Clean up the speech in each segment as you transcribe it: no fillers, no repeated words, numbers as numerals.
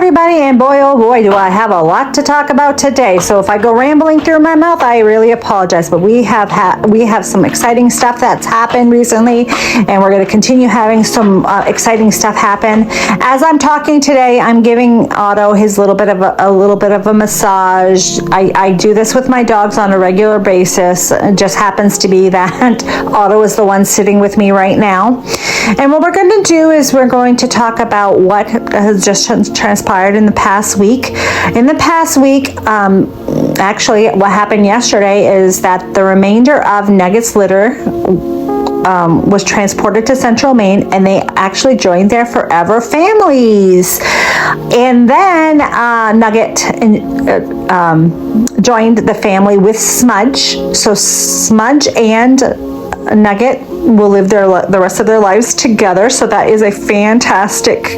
everybody, and boy oh boy do I have a lot to talk about today. So if I go rambling through my mouth, I really apologize, but we have some exciting stuff that's happened recently, and we're going to continue having some exciting stuff happen. As I'm talking today, I'm giving Otto his little bit of a massage. I do this with my dogs on a regular basis. It just happens to be that Otto is the one sitting with me right now. And what we're going to do is we're going to talk about what has just transpired in the past week. In the past week, actually what happened yesterday is that the remainder of Nugget's litter was transported to Central Maine, and they actually joined their forever families. And then Nugget joined the family with Smudge. So Smudge and Nugget will live the rest of their lives together. So that is a fantastic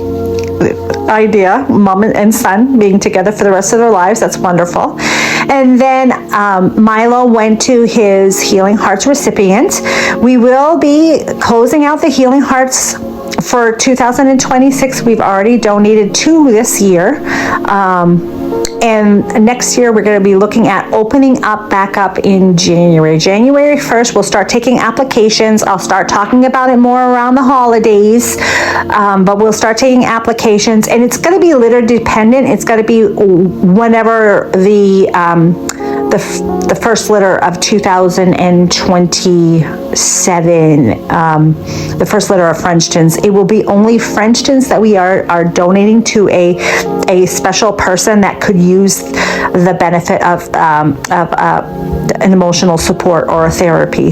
idea, mom and son being together for the rest of their lives. That's wonderful. And then Milo went to his Healing Hearts recipient. We will be closing out the Healing Hearts for 2026. We've already donated 2 this year. And next year, we're going to be looking at opening up back up in January. January 1st, we'll start taking applications. I'll start talking about it more around the holidays, but we'll start taking applications. And it's going to be litter dependent. It's going to be whenever the first litter of 2027, the first litter of Frenchtons. It will be only Frenchtons that we are donating to a special person that could use the benefit of an emotional support or a therapy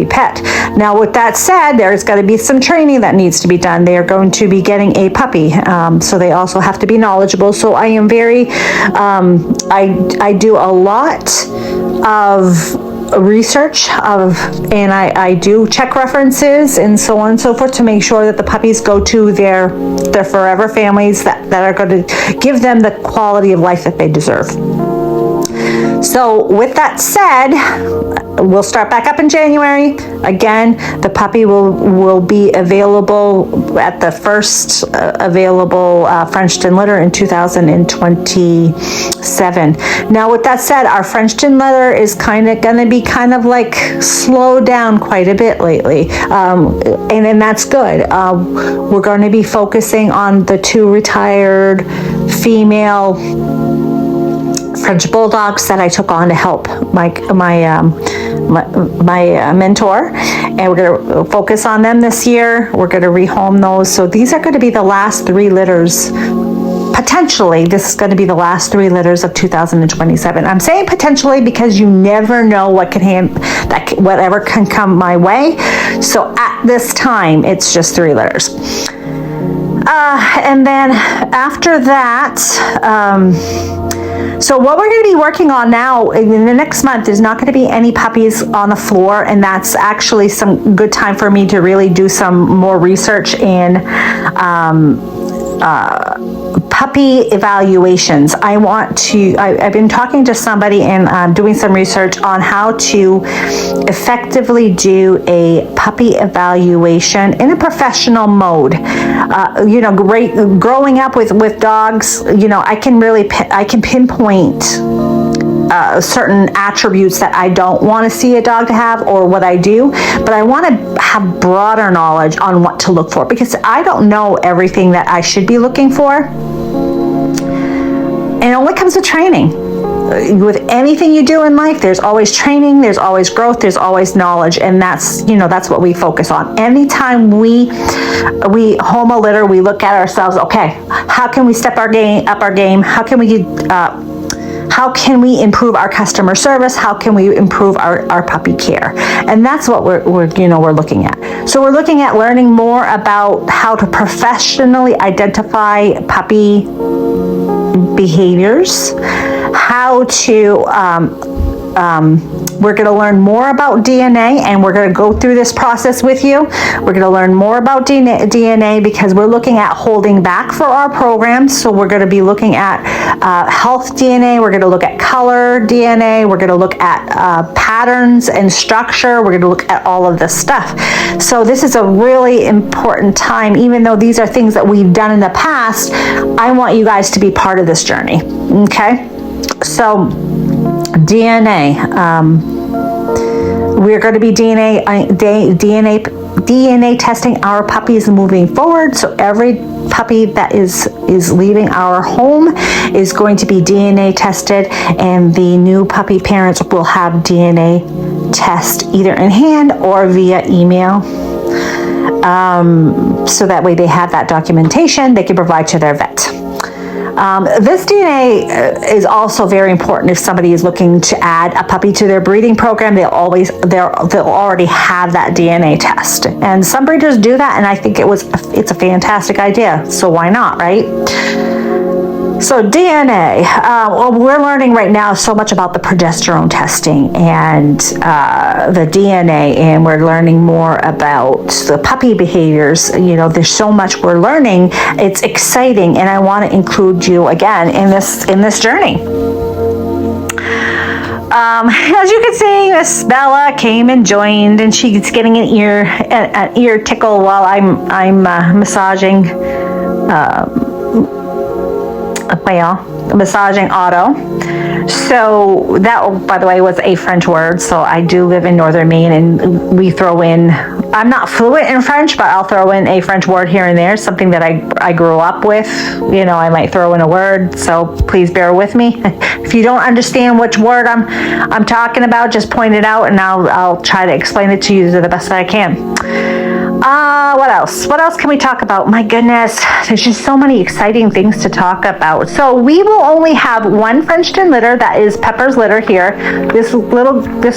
pet. Now, with that said, there's got to be some training that needs to be done. They are going to be getting a puppy, so they also have to be knowledgeable. So I am very, I do a lot of research and I do check references and so on and so forth to make sure that the puppies go to their forever families that are going to give them the quality of life that they deserve. So with that said, we'll start back up in January. Again, the puppy will be available at the first available Frenchton litter in 2027. Now, with that said, our Frenchton litter is kind of going to be like slowed down quite a bit lately, and then that's good. We're going to be focusing on the 2 retired female French bulldogs that I took on to help my mentor, and we're going to focus on them this year. We're going to rehome those. So these are going to be the last 3 litters. Potentially, this is going to be the last 3 litters of 2027. I'm saying potentially because you never know what whatever can come my way. So at this time, it's just 3 litters. And then after that, so what we're going to be working on now in the next month is not going to be any puppies on the floor, and that's actually some good time for me to really do some more research in puppy evaluations. I've been talking to somebody and doing some research on how to effectively do a puppy evaluation in a professional mode. Growing up with dogs, I can pinpoint certain attributes that I don't want to see a dog to have, or what I do, but I want to have broader knowledge on what to look for, because I don't know everything that I should be looking for. And it only comes with training. With anything you do in life, there's always training, there's always growth, there's always knowledge, and that's what we focus on. Anytime we home a litter, we look at ourselves, okay, how can we step up our game? How can we improve our customer service? How can we improve our puppy care? And that's what we're looking at. So we're looking at learning more about how to professionally identify puppy behaviors, how to we're going to learn more about DNA, and we're going to go through this process with you. We're going to learn more about DNA because we're looking at holding back for our programs. So we're going to be looking at health DNA. We're going to look at color DNA. We're going to look at patterns and structure. We're going to look at all of this stuff. So this is a really important time. Even though these are things that we've done in the past, I want you guys to be part of this journey. Okay? So DNA. We're going to be DNA testing our puppies moving forward. So every puppy that is leaving our home is going to be DNA tested, and the new puppy parents will have DNA test either in hand or via email. So that way they have that documentation they can provide to their vet. This DNA is also very important if somebody is looking to add a puppy to their breeding program. They'll already have that DNA test, and some breeders do that, and I think it's a fantastic idea. So why not, right? So DNA, well, we're learning right now so much about the progesterone testing and the DNA, and we're learning more about the puppy behaviors. You know, there's so much we're learning. It's exciting, and I want to include you again in this journey. As you can see, Miss Bella came and joined, and she's getting an ear tickle while I'm massaging. Massaging Otto. So that, by the way, was a French word. So I do live in Northern Maine, and we throw in, I'm not fluent in French, but I'll throw in a French word here and there, something that I grew up with. You know, I might throw in a word, so please bear with me. If you don't understand which word I'm talking about, just point it out, and I'll try to explain it to you the best that I can. What else? What else can we talk about? My goodness, there's just so many exciting things to talk about. So we will only have one Frenchton litter. That is Pepper's litter here. This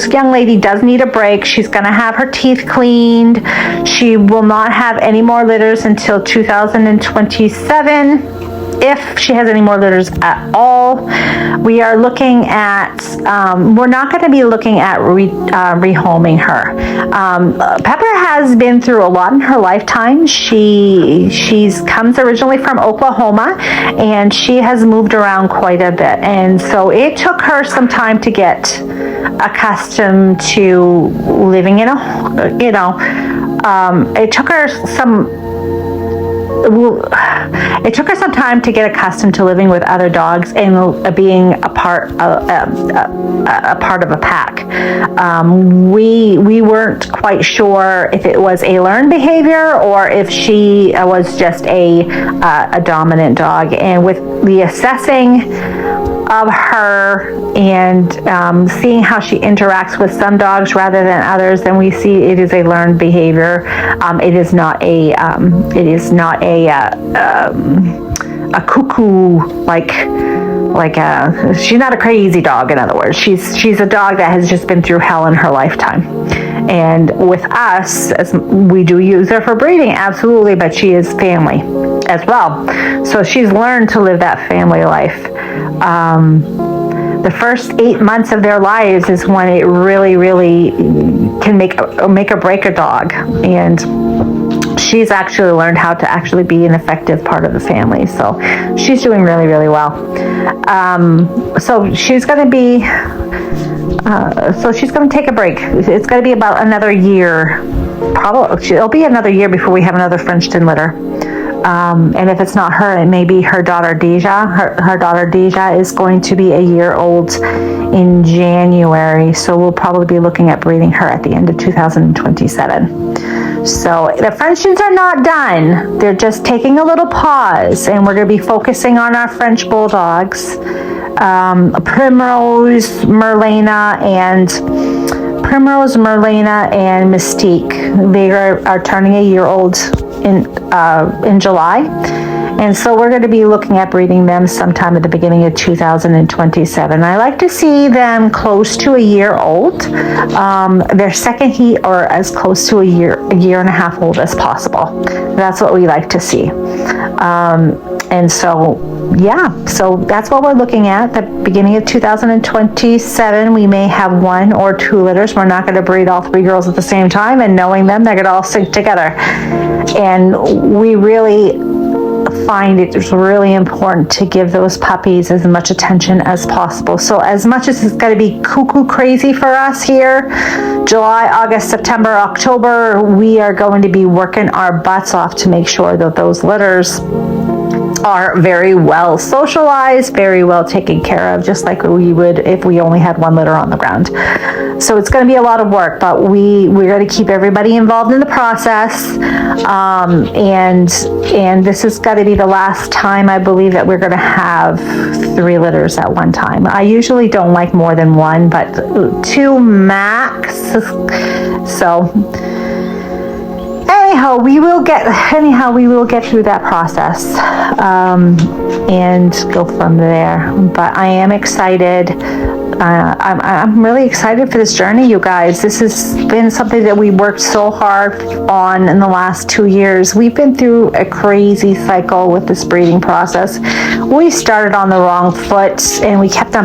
young lady does need a break. She's going to have her teeth cleaned. She will not have any more litters until 2027. If she has any more litters at all. We are looking at, we're not going to be looking at rehoming her. Pepper has been through a lot in her lifetime. She comes originally from Oklahoma, and she has moved around quite a bit. And so it took her some time to get accustomed to living in a, you know, it took her some time to get accustomed to living with other dogs and being a part of a pack. We weren't quite sure if it was a learned behavior or if she was just a dominant dog. And with the assessing of her and seeing how she interacts with some dogs rather than others, then we see it is a learned behavior. It is not a cuckoo, she's not a crazy dog. In other words, she's a dog that has just been through hell in her lifetime. And with us, as we do use her for breeding, absolutely, but she is family as well. So she's learned to live that family life. The first 8 months of their lives is when it really, really can make or break a dog. And she's actually learned how to actually be an effective part of the family. So she's doing really, really well. So she's going to be, she's going to take a break. It's going to be about another year. Probably, it'll be another year before we have another Frenchton litter. And if it's not her, it may be her daughter Deja. Her daughter Deja is going to be a year old in January. So we'll probably be looking at breeding her at the end of 2027. So the Frenchtons are not done. They're just taking a little pause, and we're going to be focusing on our French Bulldogs, Primrose, Merlina, and Mystique. They are turning a year old in July, And so we're going to be looking at breeding them sometime at the beginning of 2027. I like to see them close to a year old. Their second heat, or as close to a year and a half old as possible. That's what we like to see. And so, yeah, so that's what we're looking at. The beginning of 2027, we may have 1 or 2 litters. We're not going to breed all 3 girls at the same time, and knowing them, they're going to all sync together. And we really find it's really important to give those puppies as much attention as possible. So as much as it's going to be cuckoo crazy for us here, July, August, September, October, we are going to be working our butts off to make sure that those litters are very well socialized, very well taken care of, just like we would if we only had 1 litter on the ground. So it's going to be a lot of work, but we're going to keep everybody involved in the process. And this is going to be the last time I believe that we're going to have 3 litters at one time. I usually don't like more than 1, but 2 max. So anyhow, we will get through that process and go from there. But I am excited. I'm really excited for this journey, you guys. This has been something that we worked so hard on in the last 2 years. We've been through a crazy cycle with this breeding process. We started on the wrong foot, and I kept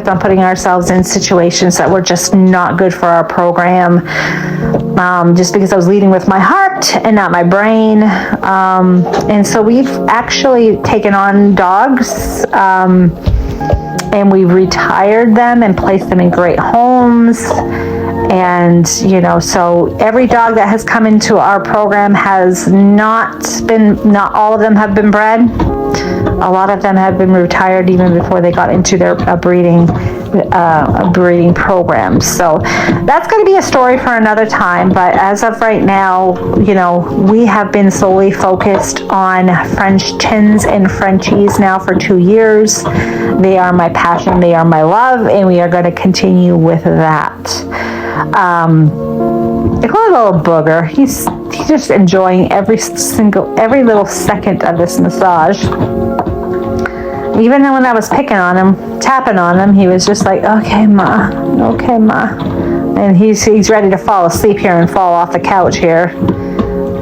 on putting ourselves in situations that were just not good for our program, just because I was leading with my heart and not my brain. And so we've actually taken on dogs, and we've retired them and placed them in great homes. And, so every dog that has come into our program has not all of them have been bred. A lot of them have been retired even before they got into their breeding program. So that's going to be a story for another time. But as of right now, we have been solely focused on Frenchtons and Frenchies now for 2 years. They are my passion. They are my love. And we are going to continue with that. Poor little booger. He's just enjoying every little second of this massage. Even when I was picking on him, tapping on him, he was just like, okay, ma. And he's ready to fall asleep here and fall off the couch here.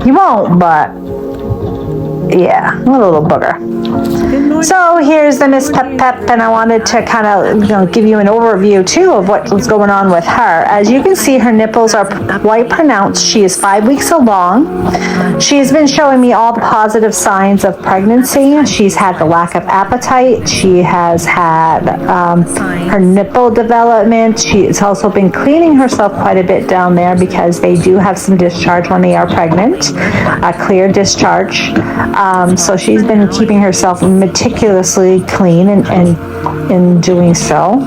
He won't, but yeah, what a little booger. So here's the Miss Pep, and I wanted to kind of give you an overview too of what was going on with her. As you can see, her nipples are quite pronounced. She is 5 weeks along. She has been showing me all the positive signs of pregnancy. She's had the lack of appetite. She has had her nipple development. She's also been cleaning herself quite a bit down there because they do have some discharge when they are pregnant, a clear discharge. So she's been keeping herself meticulously clean and in doing so.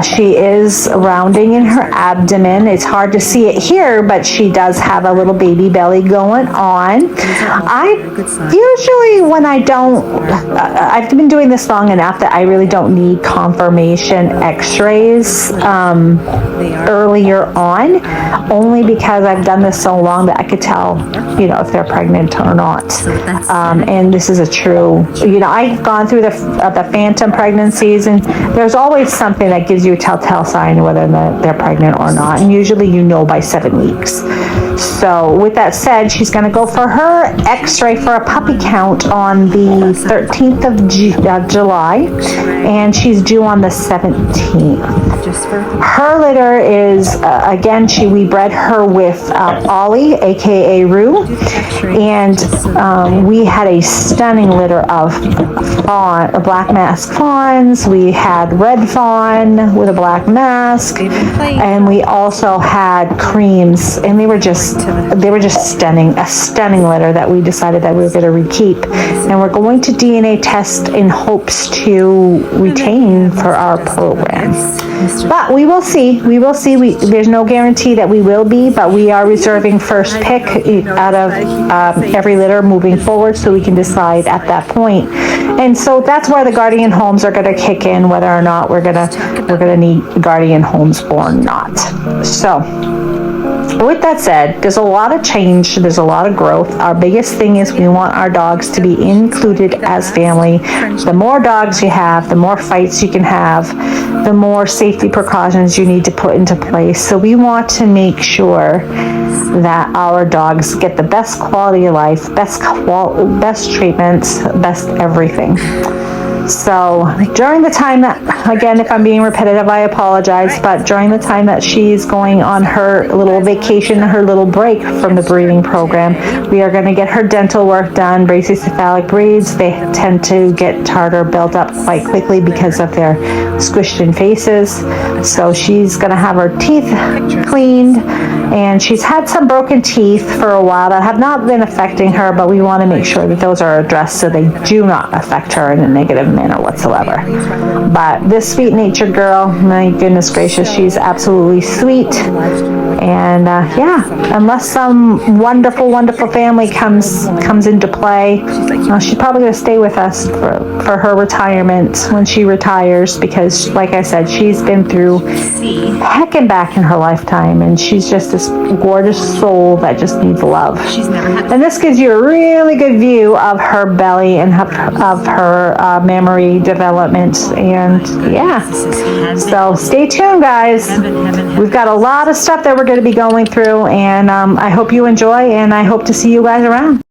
She is rounding in her abdomen. It's hard to see it here, but she does have a little baby belly going on. When I don't, I've been doing this long enough that I really don't need confirmation x-rays earlier on, only because I've done this so long that I could tell, if they're pregnant or not. And this is a true, I've gone through the phantom pregnancies, and there's always something that gives you a telltale sign whether they're pregnant or not, and usually by 7 weeks. So with that said, she's going to go for her x-ray for a puppy count on the 13th of July, and she's due on the 17th. Her litter is, we bred her with Ollie, aka Roo, and we had a stunning litter of black mask fawns. We had red fawn with a black mask, and we also had creams, and they were just stunning, a stunning litter that we decided that we were going to rekeep, and we're going to DNA test in hopes to retain for our program. But we will see. There's no guarantee that we will be, but we are reserving first pick out of every litter moving forward, so we can decide at that point. And so that's where the guardian homes are going to kick in, whether or not we're going to need guardian homes or not. So with that said, there's a lot of change, there's a lot of growth. Our biggest thing is we want our dogs to be included as family. The more dogs you have, the more fights you can have, the more safety precautions you need to put into place. So we want to make sure that our dogs get the best quality of life, best treatments, best everything. So during the time that, again, if I'm being repetitive, I apologize, but during the time that she's going on her little vacation, her little break from the breeding program, we are going to get her dental work done. brachycephalic breeds, they tend to get tartar built up quite quickly because of their squished in faces. So she's going to have her teeth cleaned, and she's had some broken teeth for a while that have not been affecting her, but we want to make sure that those are addressed so they do not affect her in a negative manner whatsoever. But this sweet-natured girl, my goodness gracious, she's absolutely sweet. And yeah, unless some wonderful, wonderful family comes into play, she's probably going to stay with us for her retirement when she retires, because, like I said, she's been through heck and back in her lifetime, and she's just this gorgeous soul that just needs love. And this gives you a really good view of her belly and of her mammary development. And yeah, so stay tuned, guys. We've got a lot of stuff that we're going to be going through, and I hope you enjoy, and I hope to see you guys around.